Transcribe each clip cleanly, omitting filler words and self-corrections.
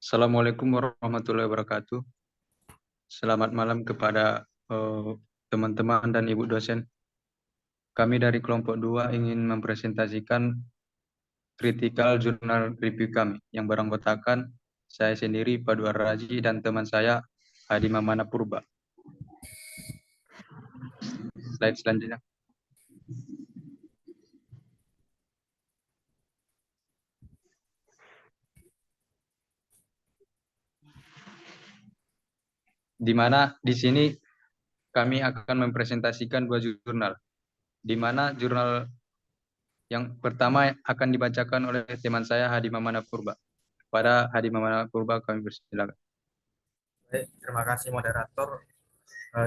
Assalamualaikum warahmatullahi wabarakatuh. Selamat malam kepada teman-teman dan Ibu dosen. Kami dari kelompok 2 ingin mempresentasikan critical journal review kami yang beranggotakan saya sendiri, Paduar Raji, dan teman saya, Hadi Mamana Purba. Slide selanjutnya. Di mana di sini kami akan mempresentasikan 2 jurnal. Di mana jurnal yang pertama akan dibacakan oleh teman saya, Hadi Mamana Purba. Pada Hadi Mamana Purba kami persilakan. Baik, terima kasih moderator.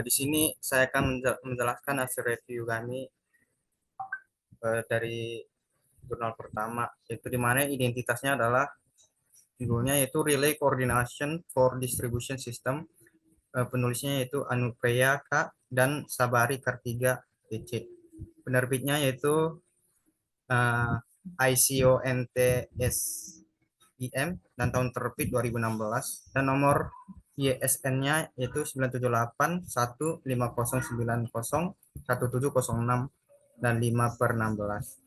Di sini saya akan menjelaskan hasil review kami dari jurnal pertama, yaitu di mana identitasnya adalah judulnya yaitu Relay Coordination for Distribution System. Penulisnya yaitu Anupriya K dan Sabari Kartiga PC. Penerbitnya yaitu ICONTSIM dan tahun terbit 2016 dan nomor ISN-nya yaitu 9781509017006 dan 5/16.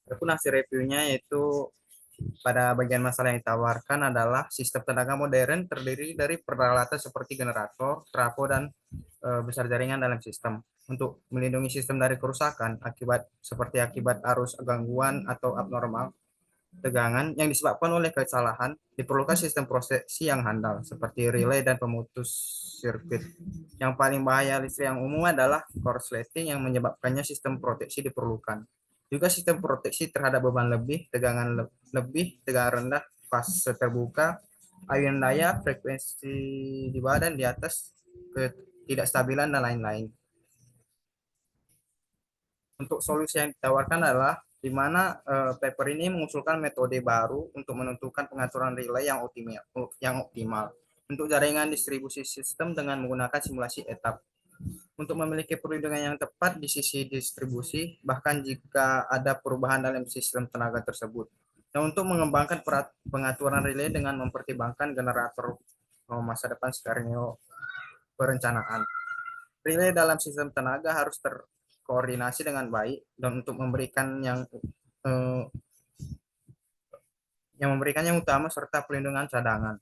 Adapun hasil reviewnya yaitu pada bagian masalah yang ditawarkan adalah sistem tenaga modern terdiri dari peralatan seperti generator, trafo, dan besar jaringan dalam sistem. Untuk melindungi sistem dari kerusakan akibat arus gangguan atau abnormal tegangan yang disebabkan oleh kesalahan, diperlukan sistem proteksi yang handal seperti relay dan pemutus sirkuit. Yang paling bahaya listrik yang umum adalah korsleting yang menyebabkannya sistem proteksi diperlukan. Juga sistem proteksi terhadap beban lebih, tegangan rendah, fase terbuka, ayunan daya, frekuensi di bawah dan di atas, ketidakstabilan, dan lain-lain. Untuk solusi yang ditawarkan adalah di mana paper ini mengusulkan metode baru untuk menentukan pengaturan relay yang optimal untuk jaringan distribusi sistem dengan menggunakan simulasi etap. Untuk memiliki perlindungan yang tepat di sisi distribusi, bahkan jika ada perubahan dalam sistem tenaga tersebut. Dan untuk mengembangkan pengaturan relay dengan mempertimbangkan generator masa depan skenario perencanaan. Relay dalam sistem tenaga harus terkoordinasi dengan baik dan untuk memberikan yang utama serta pelindungan cadangan.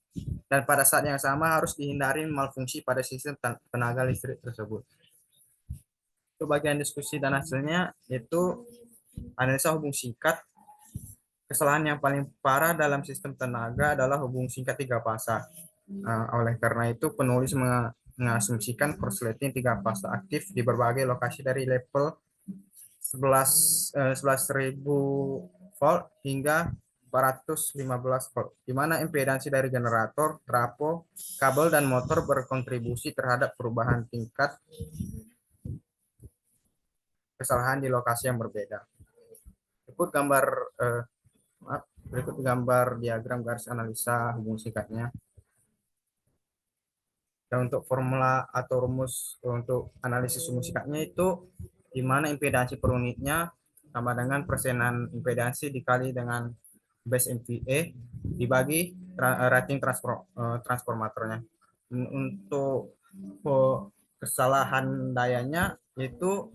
Dan pada saat yang sama harus dihindari malfungsi pada sistem tenaga listrik tersebut. Untuk bagian diskusi dan hasilnya yaitu analisa hubung singkat. Kesalahan yang paling parah dalam sistem tenaga adalah hubung singkat 3 fasa. Oleh karena itu penulis mengasumsikan korsleting 3 fasa aktif di berbagai lokasi dari level 11.000 volt hingga 415 volt, di mana impedansi dari generator, trafo, kabel, dan motor berkontribusi terhadap perubahan tingkat kesalahan di lokasi yang berbeda. Berikut gambar diagram garis analisa hubung singkatnya. Dan untuk formula atau rumus untuk analisis hubung singkatnya itu di mana impedansi per unitnya sama dengan persenan impedansi dikali dengan base MVA dibagi rating transformatornya. Untuk kesalahan dayanya yaitu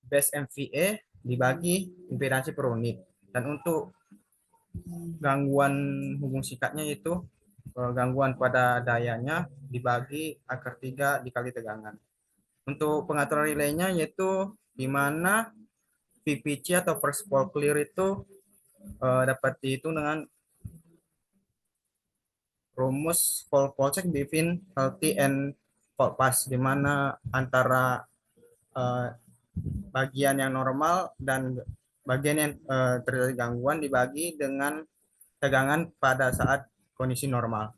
base MVA dibagi impedansi per unit. Dan untuk gangguan hubung singkatnya yaitu gangguan pada dayanya dibagi akar 3 dikali tegangan. Untuk pengaturan relaynya yaitu di mana VPC atau first pole clear itu dapat dihitung dengan rumus fault check between healthy and fault pass, di mana antara bagian yang normal dan bagian yang terjadi gangguan dibagi dengan tegangan pada saat kondisi normal.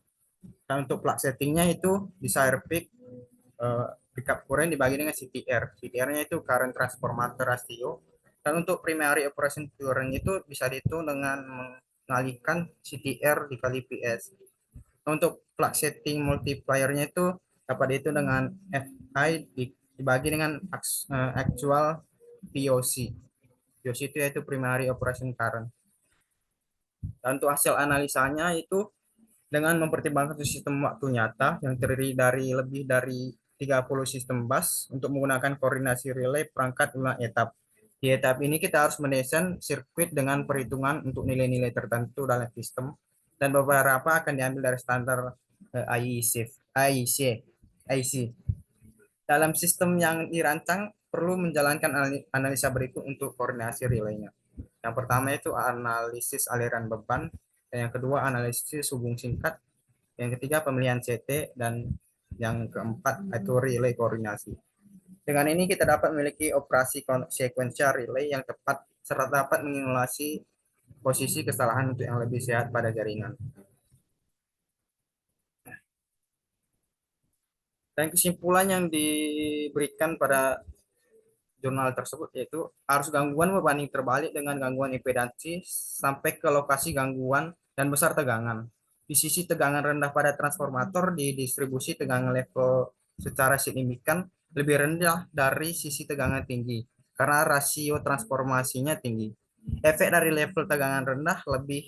Dan untuk plug settingnya itu desire peak pickup current dibagi dengan CTR. CTR-nya itu current transformator ratio. Dan untuk primary operation current itu bisa dihitung dengan mengalihkan CTR dikali PS. Untuk plug setting multiplier-nya itu dapat dihitung dengan FI dibagi dengan actual POC. POC itu yaitu primary operation current. Dan untuk hasil analisanya itu dengan mempertimbangkan sistem waktu nyata yang terdiri dari lebih dari 30 sistem bus untuk menggunakan koordinasi relay perangkat ulang etap. Di etap ini kita harus mendesain sirkuit dengan perhitungan untuk nilai-nilai tertentu dalam sistem dan beberapa akan diambil dari standar IEC. IEC. Dalam sistem yang dirancang perlu menjalankan analisa berikut untuk koordinasi relaynya. Yang pertama itu analisis aliran beban, yang kedua analisis hubung singkat, yang ketiga pemilihan CT, dan yang keempat itu relay koordinasi. Dengan ini kita dapat memiliki operasi sekuensial relay yang tepat serta dapat mengimulasi posisi kesalahan untuk yang lebih sehat pada jaringan. Dan kesimpulan yang diberikan pada jurnal tersebut yaitu arus gangguan berbanding terbalik dengan gangguan impedansi sampai ke lokasi gangguan dan besar tegangan. Di sisi tegangan rendah pada transformator di distribusi tegangan level secara signifikan lebih rendah dari sisi tegangan tinggi karena rasio transformasinya tinggi. Efek dari level tegangan rendah lebih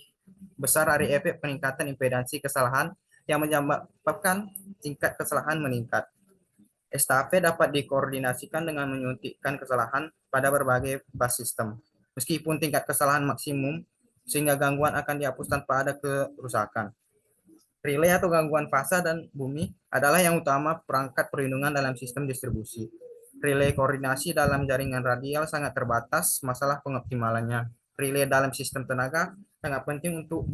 besar dari efek peningkatan impedansi kesalahan yang menyebabkan tingkat kesalahan meningkat. Estafet dapat dikoordinasikan dengan menyuntikkan kesalahan pada berbagai bus sistem. Meskipun tingkat kesalahan maksimum, sehingga gangguan akan dihapus tanpa ada kerusakan. Relay atau gangguan fasa dan bumi adalah yang utama perangkat perlindungan dalam sistem distribusi. Relay koordinasi dalam jaringan radial sangat terbatas, masalah pengoptimalannya. Relay dalam sistem tenaga sangat penting untuk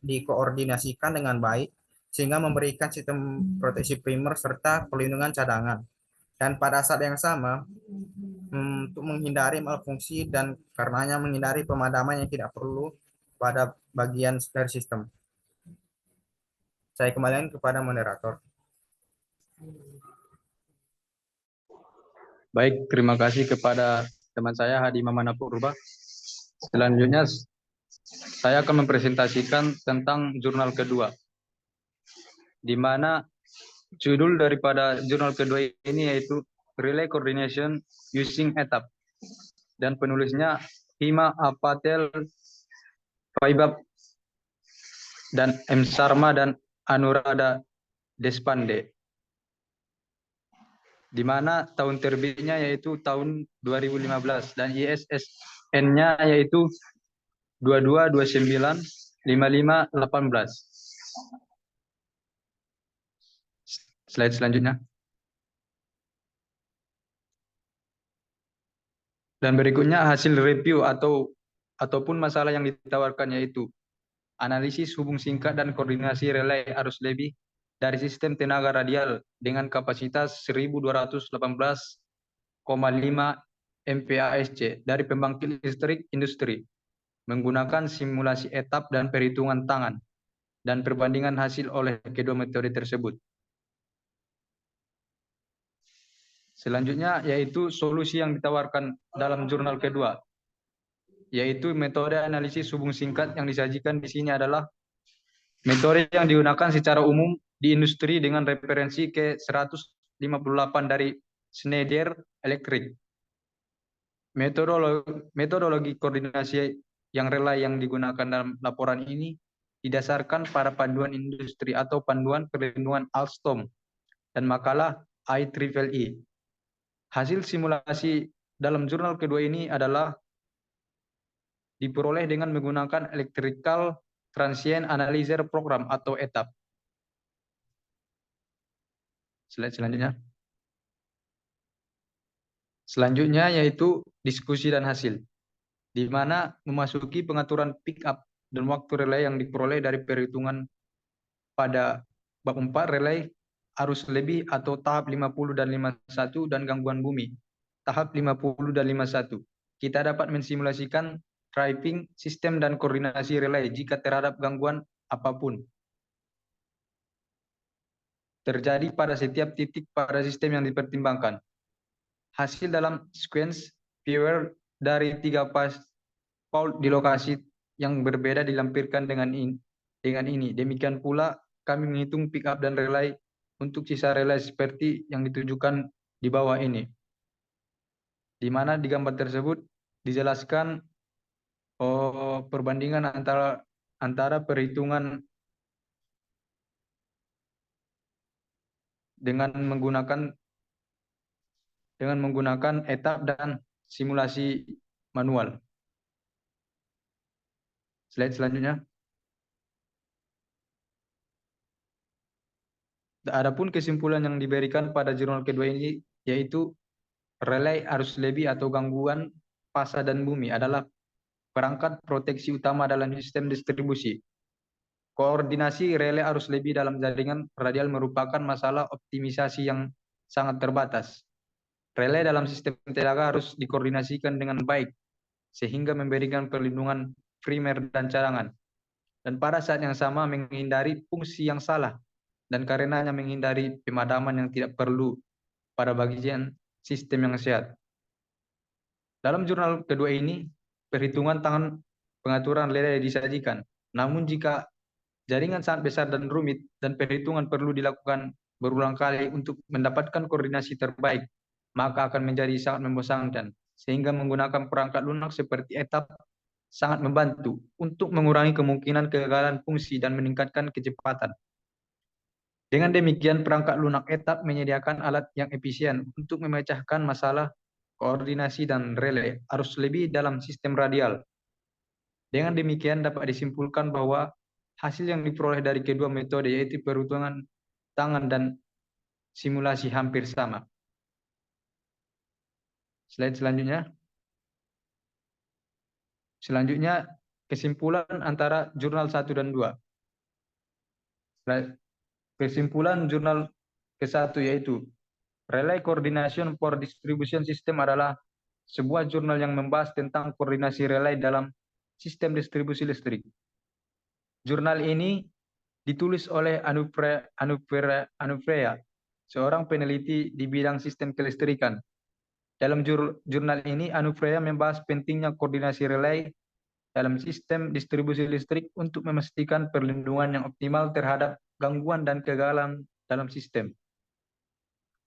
dikoordinasikan dengan baik, sehingga memberikan sistem proteksi primer serta perlindungan cadangan. Dan pada saat yang sama, untuk menghindari malfungsi dan karenanya menghindari pemadaman yang tidak perlu pada bagian dari sistem. Saya kembalikan kepada moderator. Baik, terima kasih kepada teman saya Hadi Mamana Purba. Selanjutnya saya akan mempresentasikan tentang jurnal kedua, di mana judul daripada jurnal kedua ini yaitu Relay Coordination Using Etap, dan penulisnya Hima Patel, Faibab, dan M. Sarma, dan Anuradha Deshpande, di mana tahun terbitnya yaitu tahun 2015 dan ISSN-nya yaitu 22295518. Slide selanjutnya. Dan berikutnya hasil review ataupun masalah yang ditawarkan yaitu analisis hubung singkat dan koordinasi relay arus lebih dari sistem tenaga radial dengan kapasitas 1218,5 MPASC dari pembangkit listrik industri menggunakan simulasi etap dan perhitungan tangan dan perbandingan hasil oleh kedua metode tersebut. Selanjutnya yaitu solusi yang ditawarkan dalam jurnal kedua, yaitu metode analisis hubung singkat. Yang disajikan di sini adalah metode yang digunakan secara umum di industri dengan referensi ke 158 dari Schneider Electric. Metodologi koordinasi yang relay yang digunakan dalam laporan ini didasarkan pada panduan industri atau panduan perlindungan Alstom dan makalah IEEE. Hasil simulasi dalam jurnal kedua ini adalah diperoleh dengan menggunakan Electrical Transient Analyzer Program atau ETAP. Slide selanjutnya. Selanjutnya yaitu diskusi dan hasil, di mana memasuki pengaturan pick up dan waktu relay yang diperoleh dari perhitungan pada bab 4 relay arus lebih atau tahap 50 dan 51 dan gangguan bumi tahap 50 dan 51. Kita dapat mensimulasikan driving sistem dan koordinasi relay jika terhadap gangguan apapun terjadi pada setiap titik pada sistem yang dipertimbangkan. Hasil dalam sequence viewer dari 3 fault di lokasi yang berbeda dilampirkan dengan ini. Demikian pula kami menghitung pick up dan relay untuk sisa relay seperti yang ditunjukkan di bawah ini, di mana di gambar tersebut dijelaskan perbandingan antara antara perhitungan dengan menggunakan etap dan simulasi manual. Slide selanjutnya. Adapun kesimpulan yang diberikan pada jurnal kedua ini yaitu relay arus lebih atau gangguan fasa dan bumi adalah perangkat proteksi utama dalam sistem distribusi. Koordinasi relay arus lebih dalam jaringan radial merupakan masalah optimisasi yang sangat terbatas. Relay dalam sistem tenaga harus dikoordinasikan dengan baik sehingga memberikan perlindungan primer dan cadangan. Dan pada saat yang sama menghindari fungsi yang salah dan karenanya menghindari pemadaman yang tidak perlu pada bagian sistem yang sehat. Dalam jurnal kedua ini, perhitungan tangan pengaturan relay disajikan. Namun jika jaringan sangat besar dan rumit dan perhitungan perlu dilakukan berulang kali untuk mendapatkan koordinasi terbaik, maka akan menjadi sangat membosankan. Sehingga menggunakan perangkat lunak seperti etap sangat membantu untuk mengurangi kemungkinan kegagalan fungsi dan meningkatkan kecepatan. Dengan demikian, perangkat lunak etap menyediakan alat yang efisien untuk memecahkan masalah koordinasi dan relay arus lebih dalam sistem radial. Dengan demikian dapat disimpulkan bahwa hasil yang diperoleh dari kedua metode yaitu perhitungan tangan dan simulasi hampir sama. Slide selanjutnya. Selanjutnya, kesimpulan antara jurnal 1 dan 2. Kesimpulan jurnal ke-1 yaitu Relay Coordination for Distribution System adalah sebuah jurnal yang membahas tentang koordinasi relay dalam sistem distribusi listrik. Jurnal ini ditulis oleh Anupreya, seorang peneliti di bidang sistem kelistrikan. Dalam jurnal ini, Anupreya membahas pentingnya koordinasi relay dalam sistem distribusi listrik untuk memastikan perlindungan yang optimal terhadap gangguan dan kegagalan dalam sistem.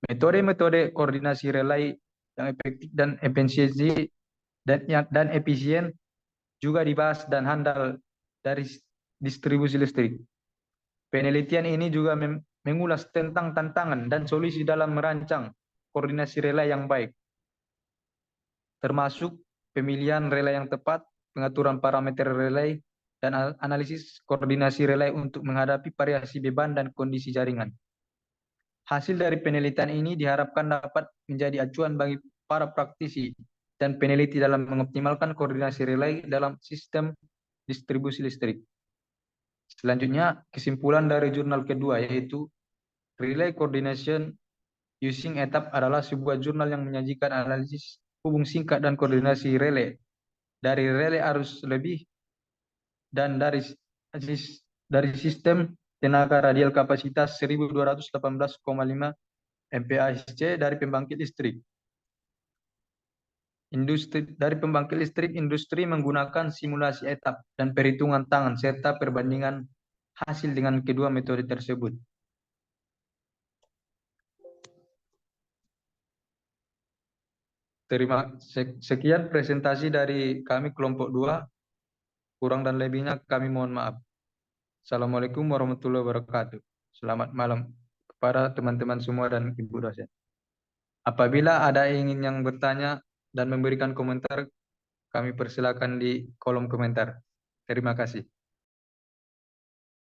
Metode-metode koordinasi relay yang efektif dan efisien juga dibahas dan handal dari distribusi listrik. Penelitian ini juga mengulas tentang tantangan dan solusi dalam merancang koordinasi relay yang baik, termasuk pemilihan relay yang tepat, pengaturan parameter relay, dan analisis koordinasi relay untuk menghadapi variasi beban dan kondisi jaringan. Hasil dari penelitian ini diharapkan dapat menjadi acuan bagi para praktisi dan peneliti dalam mengoptimalkan koordinasi relay dalam sistem distribusi listrik. Selanjutnya, kesimpulan dari jurnal kedua yaitu Relay Coordination Using Etap adalah sebuah jurnal yang menyajikan analisis hubung singkat dan koordinasi relay dari relay arus lebih dan dari sistem tenaga radial kapasitas 1218,5 MPASC dari pembangkit listrik. Industri menggunakan simulasi etap dan perhitungan tangan serta perbandingan hasil dengan kedua metode tersebut. Sekian presentasi dari kami kelompok 2. Kurang dan lebihnya kami mohon maaf. Assalamualaikum warahmatullahi wabarakatuh. Selamat malam kepada teman-teman semua dan Ibu dosen. Apabila ada yang bertanya dan memberikan komentar, kami persilakan di kolom komentar. Terima kasih.